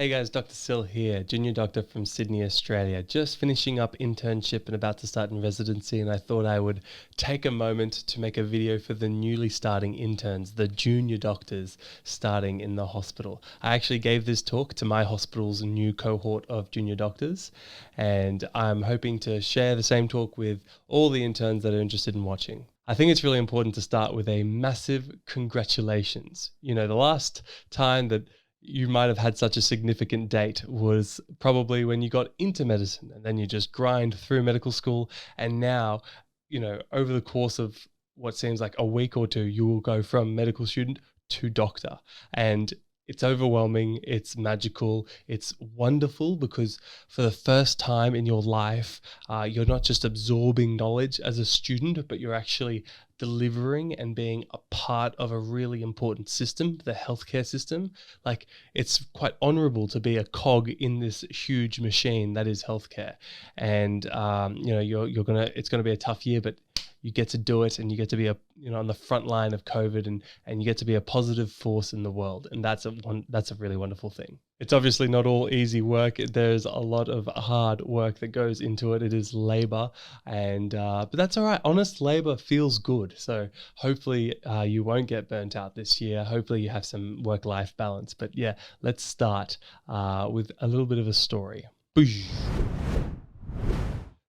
Hey guys, Dr. Sil here, junior doctor from Sydney, Australia. Just finishing up internship and about to start in residency, and I thought I would take a moment to make a video for the newly starting interns, the junior doctors starting in the hospital. I actually gave this talk to my hospital's new cohort of junior doctors, and I'm hoping to share the same talk with all the interns that are interested in watching. I think it's really important to start with a massive congratulations. You know, the last time that you might have had such a significant date was probably when you got into medicine and then you just grind through medical school. And now, over the course of what seems like a week or two, you will go from medical student to doctor. And it's overwhelming, it's magical, it's wonderful because for the first time in your life, you're not just absorbing knowledge as a student, but you're actually delivering and being a part of a really important system, the healthcare system. Like, it's quite honorable to be a cog in this huge machine that is healthcare. And it's gonna be a tough year, but you get to do it, and you get to be on the front line of COVID, and you get to be a positive force in the world, and that's a really wonderful thing. It's obviously not all easy work. There's a lot of hard work that goes into it. It is labor, and but that's all right. Honest labor feels good. So hopefully you won't get burnt out this year. Hopefully you have some work-life balance. But yeah, let's start with a little bit of a story. Boosh.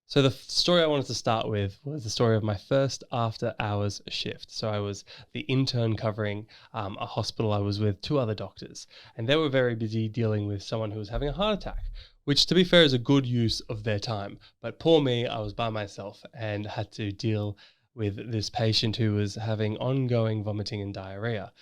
So the story I wanted to start with was the story of my first after hours shift. So I was the intern covering a hospital. I was with two other doctors, and they were very busy dealing with someone who was having a heart attack, which, to be fair, is a good use of their time. But poor me, I was by myself and had to deal with this patient who was having ongoing vomiting and diarrhea.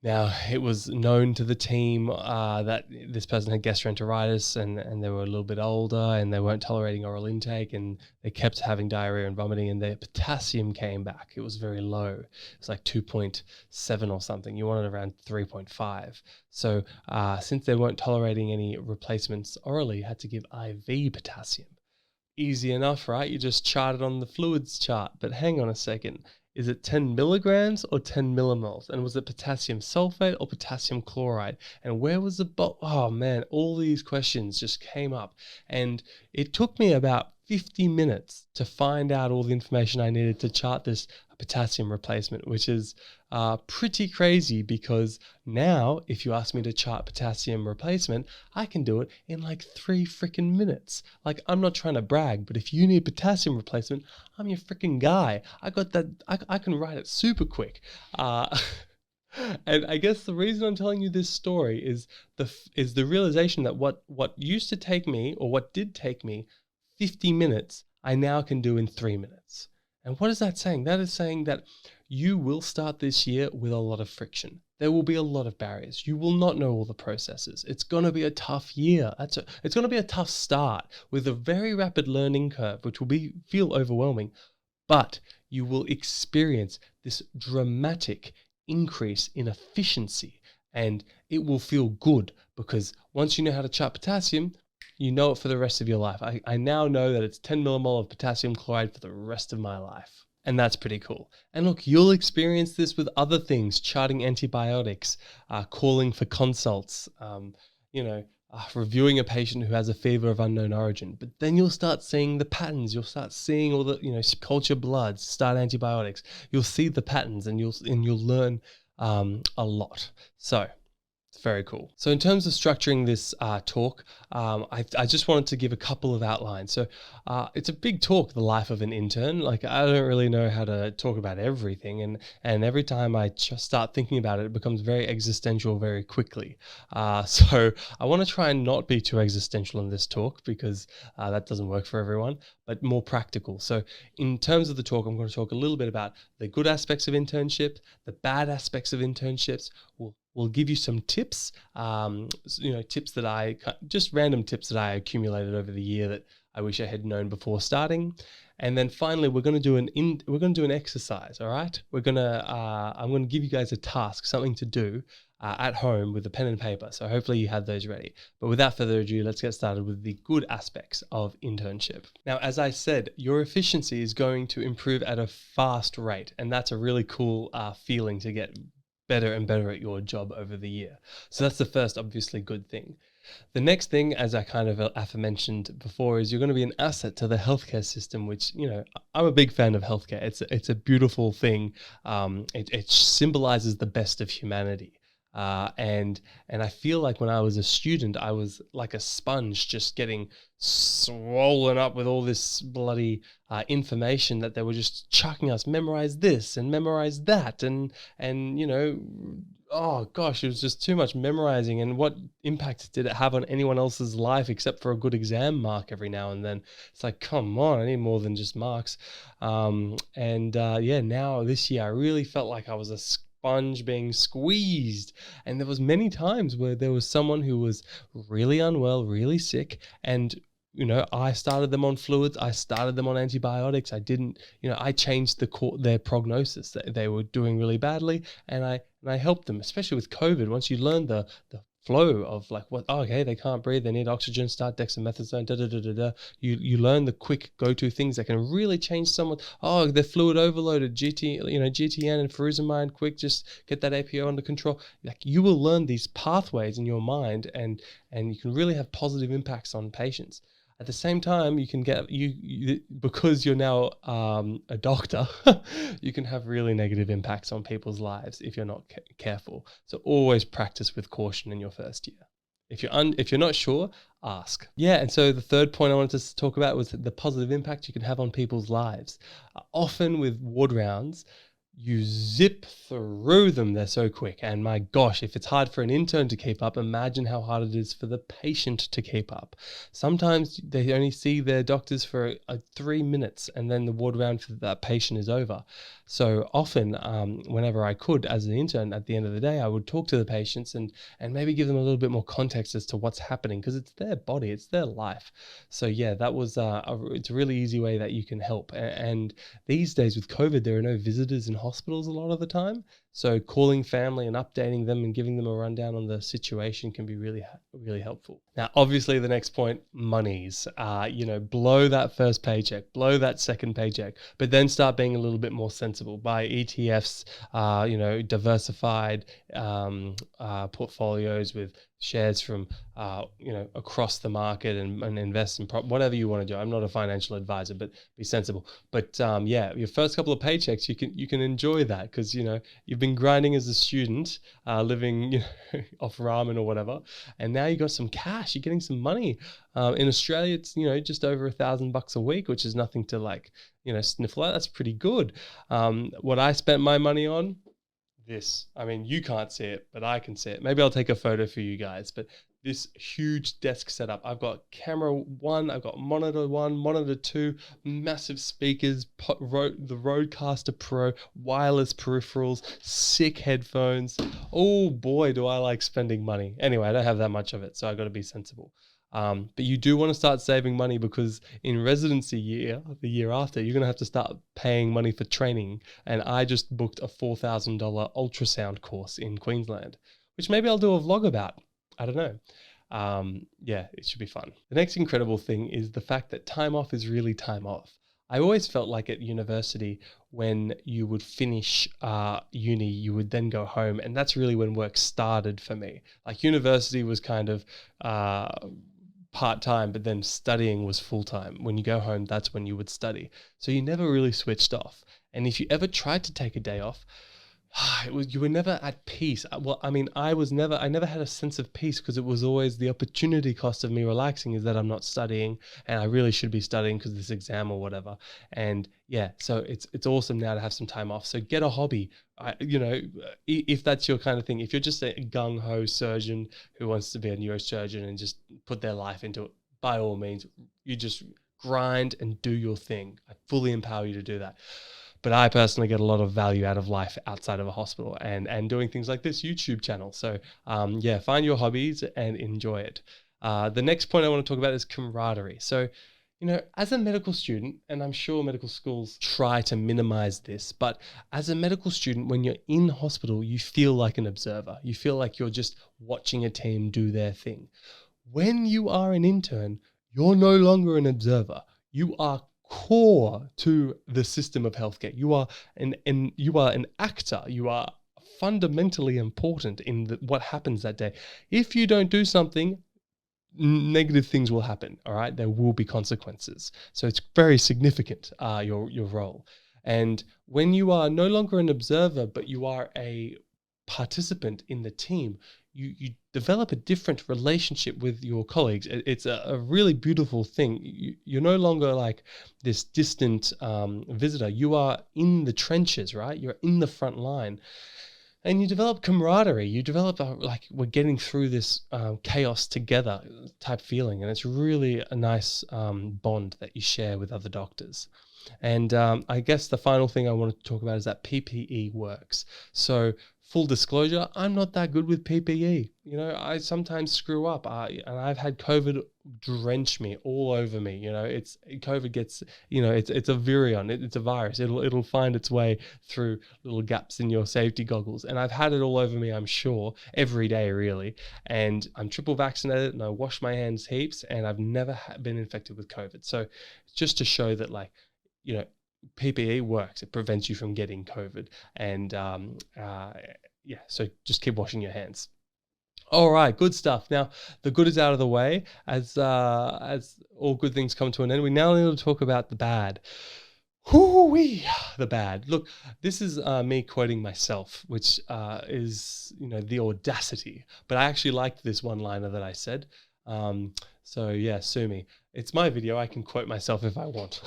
Now, it was known to the team that this person had gastroenteritis, and they were a little bit older, and they weren't tolerating oral intake, and they kept having diarrhea and vomiting, and their potassium came back. It was very low. It was like 2.7 or something. You wanted around 3.5. So since they weren't tolerating any replacements orally, you had to give IV potassium. Easy enough, right? You just chart it on the fluids chart. But hang on a second. Is it 10 milligrams or 10 millimoles? And was it potassium sulfate or potassium chloride? And where was the oh man, all these questions just came up. And it took me about 50 minutes to find out all the information I needed to chart this potassium replacement, which is pretty crazy, because now if you ask me to chart potassium replacement, I can do it in like 3 freaking minutes. Like, I'm not trying to brag, but if you need potassium replacement, I'm your freaking guy. I got that. I can write it super quick. And I guess the reason I'm telling you this story is the realization that what used to take me, or what did take me 50 minutes, I now can do in 3 minutes. And what is that saying? That is saying that you will start this year with a lot of friction. There will be a lot of barriers. You will not know all the processes. It's going to be a tough year. It's going to be a tough start with a very rapid learning curve, which will feel overwhelming. But you will experience this dramatic increase in efficiency, and it will feel good, because once you know how to chart potassium, you know it for the rest of your life. I now know that it's 10 millimole of potassium chloride for the rest of my life. And that's pretty cool. And look, you'll experience this with other things: charting antibiotics, calling for consults, reviewing a patient who has a fever of unknown origin. But then you'll start seeing the patterns. You'll start seeing all the, culture blood, start antibiotics. You'll see the patterns, and you'll learn a lot. So it's very cool. So in terms of structuring this talk, I just wanted to give a couple of outlines. So it's a big talk, the life of an intern. Like, I don't really know how to talk about everything. And every time I just start thinking about it, it becomes very existential very quickly. So I want to try and not be too existential in this talk, because that doesn't work for everyone, but more practical. So in terms of the talk, I'm going to talk a little bit about the good aspects of internship, the bad aspects of internships. We'll give you some tips, tips that just random tips that I accumulated over the year that I wish I had known before starting. And then finally, we're going to do an exercise. All right, I'm going to give you guys a task, something to do at home with a pen and paper. So hopefully you have those ready. But without further ado, let's get started with the good aspects of internship. Now, as I said, your efficiency is going to improve at a fast rate, and that's a really cool feeling to get better and better at your job over the year. So that's the first obviously good thing. The next thing, as I kind of aforementioned before, is you're going to be an asset to the healthcare system, which, I'm a big fan of healthcare. It's a beautiful thing. It symbolizes the best of humanity. And I feel like when I was a student, I was like a sponge, just getting swollen up with all this bloody information that they were just chucking us. Memorize this and memorize that, and oh gosh, it was just too much memorizing. And what impact did it have on anyone else's life except for a good exam mark every now and then? It's like, come on, I need more than just marks. Now this year I really felt like I was a sponge being squeezed, and there was many times where there was someone who was really unwell, really sick, and I started them on fluids. I started them on antibiotics. I didn't, I changed their prognosis. They were doing really badly, and I helped them, especially with COVID. Once you learn the flow of like okay, they can't breathe, they need oxygen, start dexamethasone, You learn the quick go-to things that can really change someone. Oh, they're fluid overloaded, GTN and furosemide, quick, just get that APO under control. Like, you will learn these pathways in your mind, and you can really have positive impacts on patients. At the same time, you can get you because you're now a doctor, you can have really negative impacts on people's lives if you're not careful. So always practice with caution in your first year. If you're not sure, ask. Yeah, and so the third point I wanted to talk about was the positive impact you can have on people's lives. Often with ward rounds, you zip through them. They're so quick. And my gosh, if it's hard for an intern to keep up, imagine how hard it is for the patient to keep up. Sometimes they only see their doctors for 3 minutes, and then the ward round for that patient is over. So often, whenever I could, as an intern, at the end of the day, I would talk to the patients and maybe give them a little bit more context as to what's happening, because it's their body, it's their life. So yeah, that was it's a really easy way that you can help. And these days with COVID, there are no visitors in hospitals a lot of the time. So calling family and updating them and giving them a rundown on the situation can be really, really helpful. Now, obviously, the next point, monies. Blow that first paycheck, blow that second paycheck, but then start being a little bit more sensible. Buy ETFs, diversified portfolios with shares from across the market, and invest in whatever you want to do. I'm not a financial advisor, but be sensible. But your first couple of paychecks, you can enjoy that, because you've been grinding as a student, living off ramen or whatever, and now you got some cash. You're getting some money. In Australia, it's just over $1,000 a week, which is nothing to sniffle at. That's pretty good. What I spent my money on. This, I mean, you can't see it, but I can see it. Maybe I'll take a photo for you guys, but this huge desk setup. I've got camera 1, I've got monitor 1, monitor 2, massive speakers, the Rodecaster Pro, wireless peripherals, sick headphones. Oh boy, do I like spending money. Anyway, I don't have that much of it, so I got to be sensible. But you do want to start saving money, because in residency year, the year after, you're going to have to start paying money for training. And I just booked a $4,000 ultrasound course in Queensland, which maybe I'll do a vlog about. I don't know. It should be fun. The next incredible thing is the fact that time off is really time off. I always felt like at university, when you would finish uni, you would then go home. And that's really when work started for me. Like, university was kind of part-time, but then studying was full-time. When you go home, that's when you would study. So you never really switched off. And if you ever tried to take a day off, you were never at peace. Well, I mean, I never had a sense of peace, because it was always the opportunity cost of me relaxing is that I'm not studying, and I really should be studying because of this exam or whatever. And yeah, so it's awesome now to have some time off. So get a hobby. If that's your kind of thing, if you're just a gung-ho surgeon who wants to be a neurosurgeon and just put their life into it, by all means, you just grind and do your thing. I fully empower you to do that. But I personally get a lot of value out of life outside of a hospital and doing things like this YouTube channel. So find your hobbies and enjoy it. The next point I want to talk about is camaraderie. So, as a medical student, and I'm sure medical schools try to minimize this, but as a medical student, when you're in hospital, you feel like an observer. You feel like you're just watching a team do their thing. When you are an intern, you're no longer an observer. You are core to the system of healthcare. You are an actor. You are fundamentally important in what happens that day. If you don't do something, negative things will happen. All right, there will be consequences. So it's very significant, your role. And when you are no longer an observer, but you are a participant in the team, you develop a different relationship with your colleagues. It's a really beautiful thing. You're no longer like this distant visitor. You are in the trenches, right? You're in the front line. And you develop camaraderie. You develop like we're getting through this chaos together type feeling, and it's really a nice bond that you share with other doctors. And I guess the final thing I wanted to talk about is that PPE works. So full disclosure, I'm not that good with PPE. You know, I sometimes screw up, and I've had COVID drench me all over me. You know, COVID gets, you know, it's a virion, it's a virus. It'll find its way through little gaps in your safety goggles, and I've had it all over me, I'm sure, every day really. And I'm triple vaccinated, and I wash my hands heaps, and I've never been infected with COVID. So just to show that, like, you know, PPE works. It prevents you from getting COVID. And yeah, so just keep washing your hands. All right, good stuff. Now, the good is out of the way. As all good things come to an end, we now need to talk about the bad. Whoo-wee, the bad. Look, this is me quoting myself, which is, you know, the audacity. But I actually liked this one-liner that I said. So yeah, sue me. It's my video. I can quote myself if I want.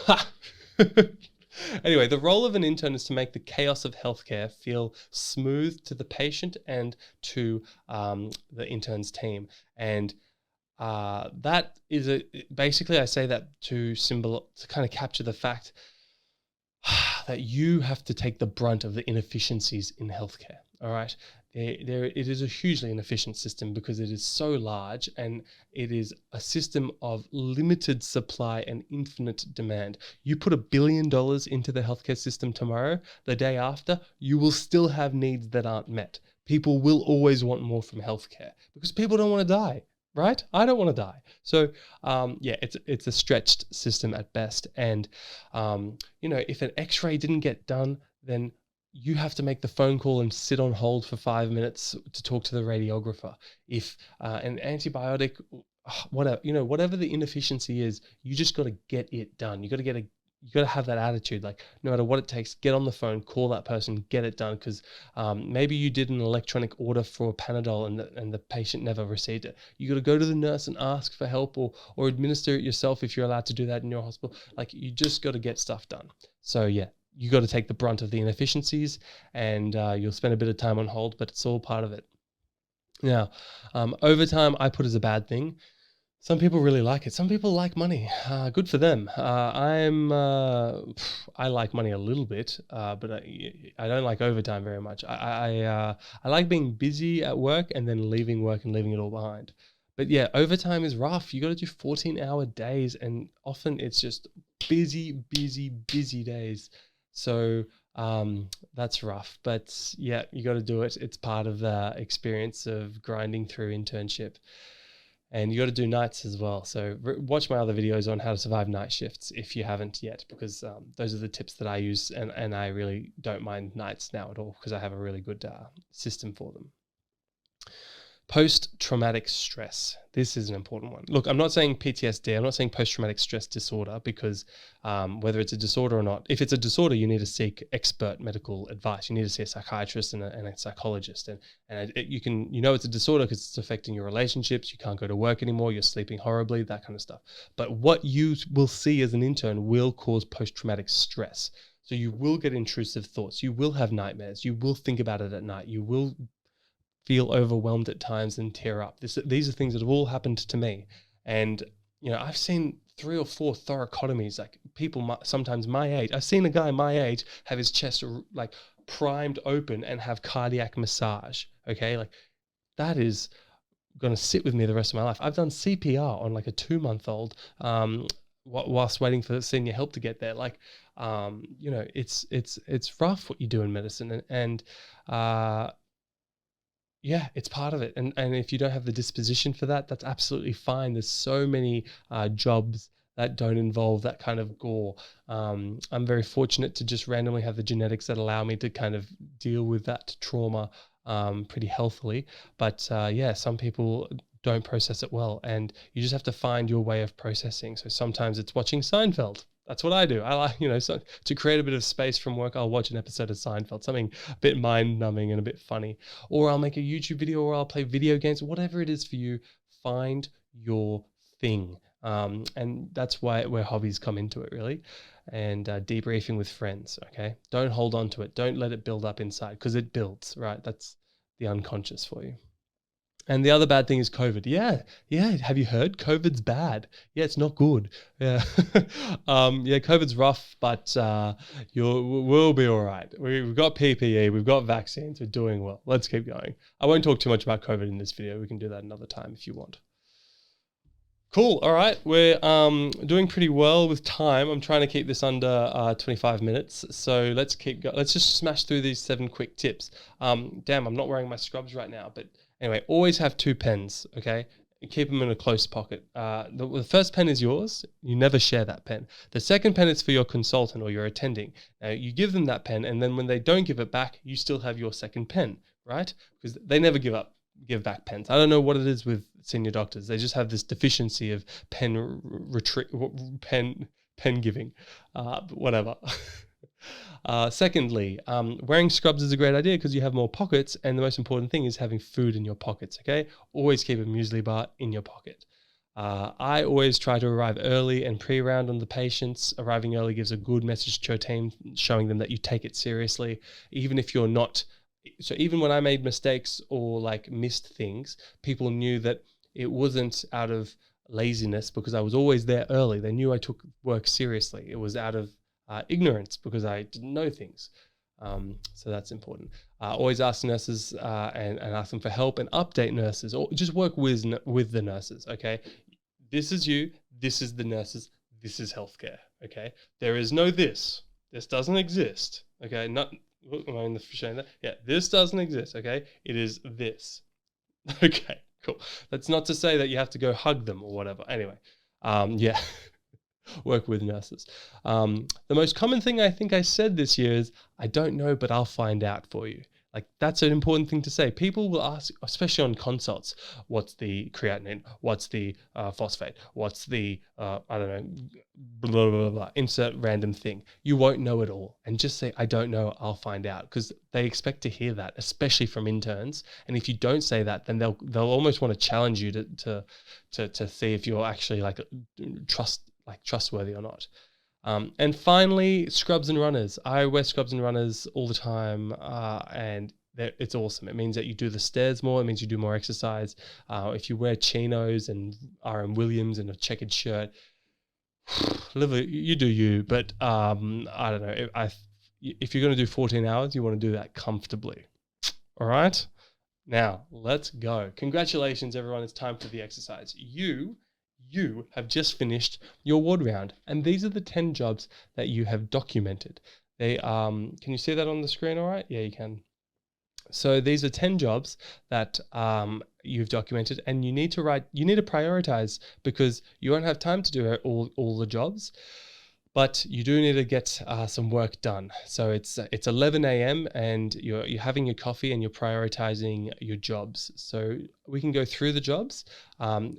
Anyway, the role of an intern is to make the chaos of healthcare feel smooth to the patient and to the intern's team. And that is basically, I say that to kind of capture the fact that you have to take the brunt of the inefficiencies in healthcare. All right. It is a hugely inefficient system because it is so large, and it is a system of limited supply and infinite demand. You put $1 billion into the healthcare system tomorrow, the day after, you will still have needs that aren't met. People will always want more from healthcare because people don't want to die, right? I don't want to die. So yeah, it's a stretched system at best. And you know, if an X-ray didn't get done, then you have to make the phone call and sit on hold for 5 minutes to talk to the radiographer. If an antibiotic, whatever, you know, whatever the inefficiency is, you just got to get it done. You got to have that attitude, like no matter what it takes, get on the phone, call that person, get it done. Because maybe you did an electronic order for Panadol and the patient never received it. You got to go to the nurse and ask for help, or administer it yourself if you're allowed to do that in your hospital. Like, you just got to get stuff done. So yeah, you got to take the brunt of the inefficiencies, and you'll spend a bit of time on hold, but it's all part of it. Now, overtime I put as a bad thing. Some people really like it. Some people like money. Good for them. I like money a little bit, but I don't like overtime very much. I like being busy at work and then leaving work and leaving it all behind. But yeah, overtime is rough. You got to do 14-hour days, and often it's just busy days. So that's rough, but yeah, you got to do it. It's part of the experience of grinding through internship. And you got to do nights as well. So watch my other videos on how to survive night shifts if you haven't yet, because those are the tips that I use, and I really don't mind nights now at all because I have a really good system for them. Post-traumatic stress. This is an important one. Look, I'm not saying PTSD. I'm not saying post-traumatic stress disorder, because whether it's a disorder or not, if it's a disorder, you need to seek expert medical advice. You need to see a psychiatrist and a psychologist. And you know it's a disorder because it's affecting your relationships. You can't go to work anymore. You're sleeping horribly, that kind of stuff. But what you will see as an intern will cause post-traumatic stress. So you will get intrusive thoughts. You will have nightmares. You will think about it at night. You will feel overwhelmed at times and tear up. These are things that have all happened to me. And, you know, I've seen 3 or 4 thoracotomies, like people sometimes my age. I've seen a guy my age have his chest like primed open and have cardiac massage. Okay. Like, that is going to sit with me the rest of my life. I've done CPR on like a 2-month-old whilst waiting for senior help to get there. Like, you know, it's rough what you do in medicine, and yeah, it's part of it. And if you don't have the disposition for that, that's absolutely fine. There's so many jobs that don't involve that kind of gore. I'm very fortunate to just randomly have the genetics that allow me to kind of deal with that trauma pretty healthily. But yeah, some people don't process it well. And you just have to find your way of processing. So sometimes it's watching Seinfeld. That's what I do. I like, so to create a bit of space from work, I'll watch an episode of Seinfeld, something a bit mind numbing and a bit funny, or I'll make a YouTube video, or I'll play video games, whatever it is for you, find your thing. And that's where hobbies come into it, really. And debriefing with friends. Okay. Don't hold on to it. Don't let it build up inside, because it builds, right? That's the unconscious for you. And the other bad thing is COVID. Yeah. Have you heard? COVID's bad. Yeah, it's not good. Yeah. COVID's rough, but we'll be all right. We've got PPE, we've got vaccines, we're doing well. Let's keep going. I won't talk too much about COVID in this video. We can do that another time if you want. Cool. All right. We're doing pretty well with time. I'm trying to keep this under 25 minutes. So let's keep going. Let's just smash through these 7 quick tips. Damn, I'm not wearing my scrubs right now, but anyway, always have 2 pens, okay? Keep them in a close pocket. The first pen is yours. You never share that pen. The second pen is for your consultant or your attending. Now, you give them that pen, and then when they don't give it back, you still have your second pen, right? Because they never give back pens. I don't know what it is with senior doctors. They just have this deficiency of pen giving, whatever. Secondly, wearing scrubs is a great idea because you have more pockets, and the most important thing is having food in your pockets, okay? Always keep a muesli bar in your pocket. I always try to arrive early and pre-round on the patients. Arriving early gives a good message to your team, showing them that you take it seriously, even if you're not. So even when I made mistakes or like missed things, people knew that it wasn't out of laziness because I was always there early. They knew I took work seriously. It was out of ignorance because I didn't know things. So that's important. Always ask nurses and ask them for help, and update nurses, or just work with the nurses, okay? This is you, this is the nurses, this is healthcare, okay? There is no this. This doesn't exist, okay? Am I in the showing that? Yeah, this doesn't exist, okay? It is this. Okay, cool. That's not to say that you have to go hug them or whatever. Anyway, yeah, work with nurses. The most common thing I think I said this year is, I don't know, but I'll find out for you. Like, that's an important thing to say. People will ask, especially on consults, what's the creatinine? What's the phosphate? What's the, I don't know, blah, blah, blah, insert random thing. You won't know it all. And just say, I don't know, I'll find out. Because they expect to hear that, especially from interns. And if you don't say that, then they'll almost want to challenge you to see if you're actually trustworthy or not. And finally, scrubs and runners. I wear scrubs and runners all the time, and it's awesome. It means that you do the stairs more. It means you do more exercise. If you wear chinos and RM Williams and a checkered shirt, you do you. But I don't know. If you're going to do 14 hours, you want to do that comfortably. All right? Now, let's go. Congratulations, everyone. It's time for the exercise. You have just finished your ward round, and these are the 10 jobs that you have documented. They can you see that on the screen all right? Yeah, you can. So these are 10 jobs that you've documented, and you need to prioritize, because you won't have time to do all the jobs. But you do need to get some work done. So it's 11 a.m. and you're having your coffee and you're prioritizing your jobs. So we can go through the jobs.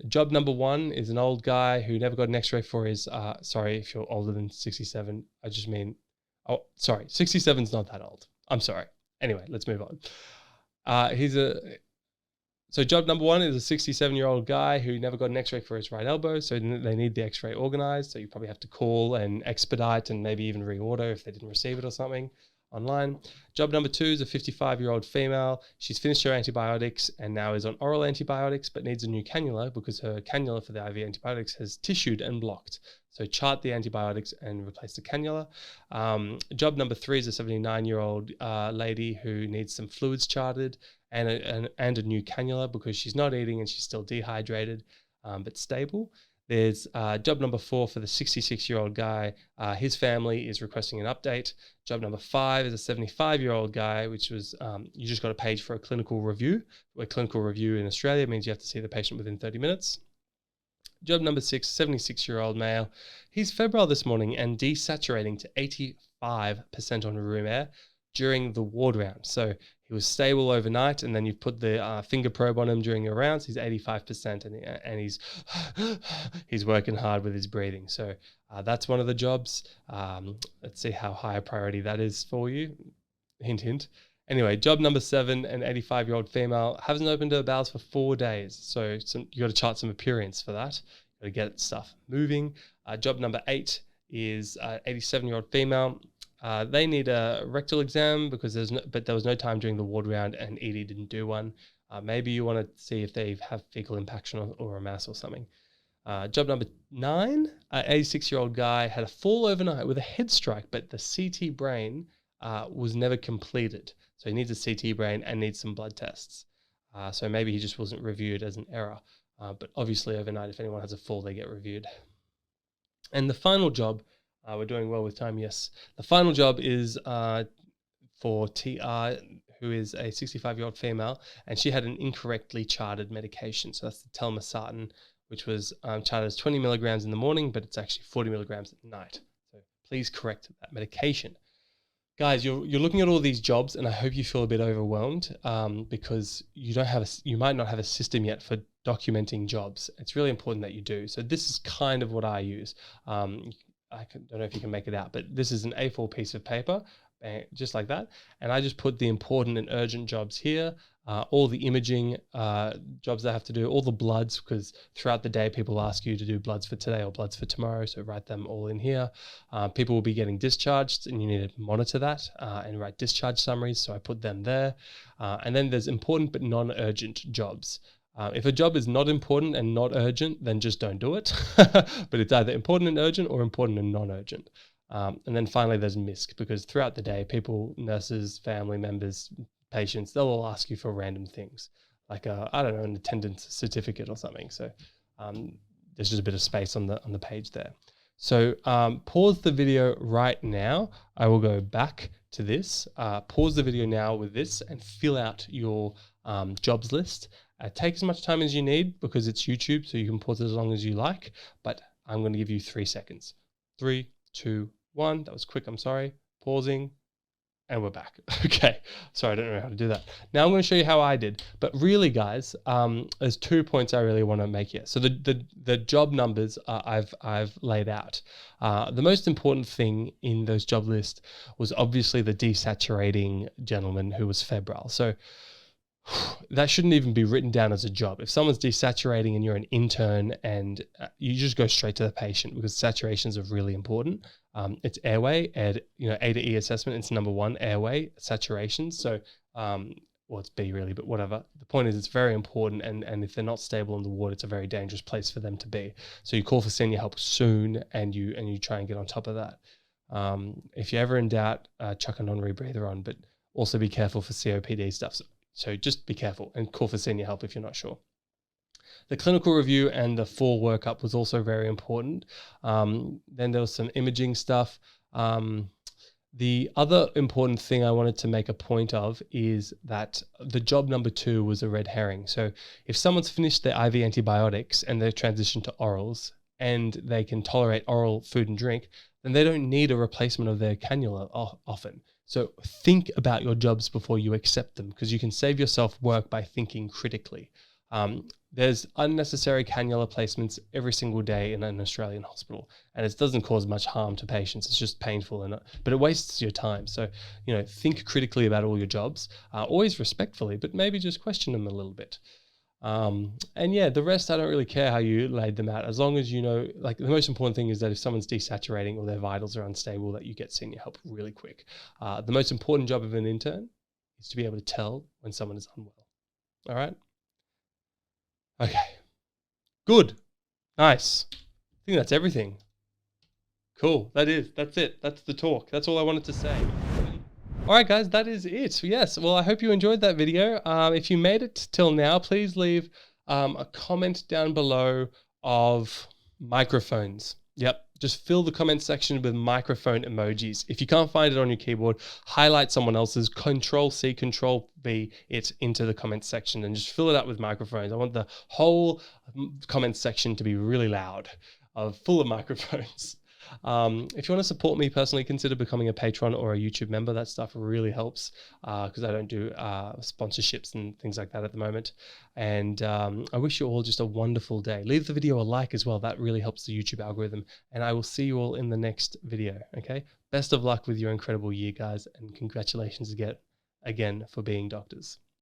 Job number 1 is an old guy who never got an x-ray for his, sorry, if you're older than 67, I just mean, 67's not that old. I'm sorry. Anyway, let's move on. So job number 1 is a 67-year-old guy who never got an x-ray for his right elbow, so they need the x-ray organized. So you probably have to call and expedite and maybe even reorder if they didn't receive it or something online. Job number 2 is a 55-year-old female. She's finished her antibiotics and now is on oral antibiotics, but needs a new cannula because her cannula for the IV antibiotics has tissued and blocked. So chart the antibiotics and replace the cannula. Job number 3 is a 79-year-old lady who needs some fluids charted and a new cannula because she's not eating and she's still dehydrated, but stable. There's job number 4 for the 66-year-old guy. His family is requesting an update. Job number 5 is a 75-year-old guy, which was, you just got a page for a clinical review. A clinical review in Australia means you have to see the patient within 30 minutes. Job number 6, 76-year-old male. He's febrile this morning and desaturating to 85% on room air during the ward round. So He was stable overnight, and then you've put the finger probe on him during your rounds. He's 85%, and he's working hard with his breathing. So that's one of the jobs. Let's see how high a priority that is for you. Hint, hint. Anyway, job number 7, an 85-year-old female hasn't opened her bowels for 4 days. So you got to chart some appearance for that. You got to get stuff moving. Job number 8 is 87-year-old female. They need a rectal exam because there was no time during the ward round, and Edie didn't do one. Maybe you want to see if they have fecal impaction or a mass or something. Job number 9, an 86-year-old guy had a fall overnight with a head strike, but the CT brain was never completed. So he needs a CT brain and needs some blood tests. So maybe he just wasn't reviewed as an error. But obviously overnight, if anyone has a fall, they get reviewed. And the final job, we're doing well with time, yes. The final job is for TR, who is a 65-year-old female, and she had an incorrectly charted medication. So that's the telmisartan, which was charted as 20 milligrams in the morning, but it's actually 40 milligrams at night. So please correct that medication. Guys, you're looking at all these jobs, and I hope you feel a bit overwhelmed because you might not have a system yet for documenting jobs. It's really important that you do. So this is kind of what I use. I don't know if you can make it out, but this is an A4 piece of paper, just like that. And I just put the important and urgent jobs here, all the imaging jobs I have to do, all the bloods, because throughout the day, people ask you to do bloods for today or bloods for tomorrow. So write them all in here. People will be getting discharged, and you need to monitor that and write discharge summaries. So I put them there. And then there's important but non-urgent jobs. If a job is not important and not urgent, then just don't do it. But it's either important and urgent or important and non-urgent. And then finally, there's MISC, because throughout the day, people, nurses, family members, patients, they'll all ask you for random things, like an attendance certificate or something. So there's just a bit of space on the page there. So pause the video right now. I will go back to this. Pause the video now with this and fill out your jobs list. Take as much time as you need because it's YouTube, so you can pause it as long as you like, but I'm going to give you 3 seconds. 3, 2, 1. That was quick, I'm sorry. Pausing, and we're back. Okay, sorry, I don't know how to do that. Now I'm going to show you how I did, but really, guys, there's 2 points I really want to make here. So the job numbers I've laid out. The most important thing in those job lists was obviously the desaturating gentleman who was febrile. So that shouldn't even be written down as a job. If someone's desaturating and you're an intern, and you just go straight to the patient because saturations are really important. It's airway, A to E assessment. It's number 1, airway saturations. So, well, it's B really, but whatever. The point is it's very important. And if they're not stable in the ward, it's a very dangerous place for them to be. So you call for senior help soon, and you try and get on top of that. If you're ever in doubt, chuck a non-rebreather on, but also be careful for COPD stuff. So just be careful and call for senior help if you're not sure. The clinical review and the full workup was also very important. Then there was some imaging stuff. The other important thing I wanted to make a point of is that the job number 2 was a red herring. So if someone's finished their IV antibiotics and they've transitioned to orals and they can tolerate oral food and drink, then they don't need a replacement of their cannula often. So think about your jobs before you accept them, because you can save yourself work by thinking critically. There's unnecessary cannula placements every single day in an Australian hospital, and it doesn't cause much harm to patients. It's just painful, but it wastes your time. So, think critically about all your jobs, always respectfully, but maybe just question them a little bit. And yeah, the rest, I don't really care how you laid them out, as long as the most important thing is that if someone's desaturating or their vitals are unstable, that you get senior help really quick. The most important job of an intern is to be able to tell when someone is unwell. All right. Okay. Good. Nice. I think that's everything. Cool. That's it. That's the talk. That's all I wanted to say. All right, guys, that is it. Yes, well, I hope you enjoyed that video. If you made it till now, please leave a comment down below of microphones. Yep, just fill the comment section with microphone emojis. If you can't find it on your keyboard, highlight someone else's, Control-C, Control-V it into the comment section and just fill it up with microphones. I want the whole comment section to be really loud, full of microphones. If you want to support me personally, consider becoming a patron or a YouTube member. That stuff really helps because I don't do sponsorships and things like that at the moment. And I wish you all just a wonderful day. Leave the video a like as well. That really helps the YouTube algorithm. And I will see you all in the next video. Okay. Best of luck with your incredible year, guys. And congratulations again for being doctors.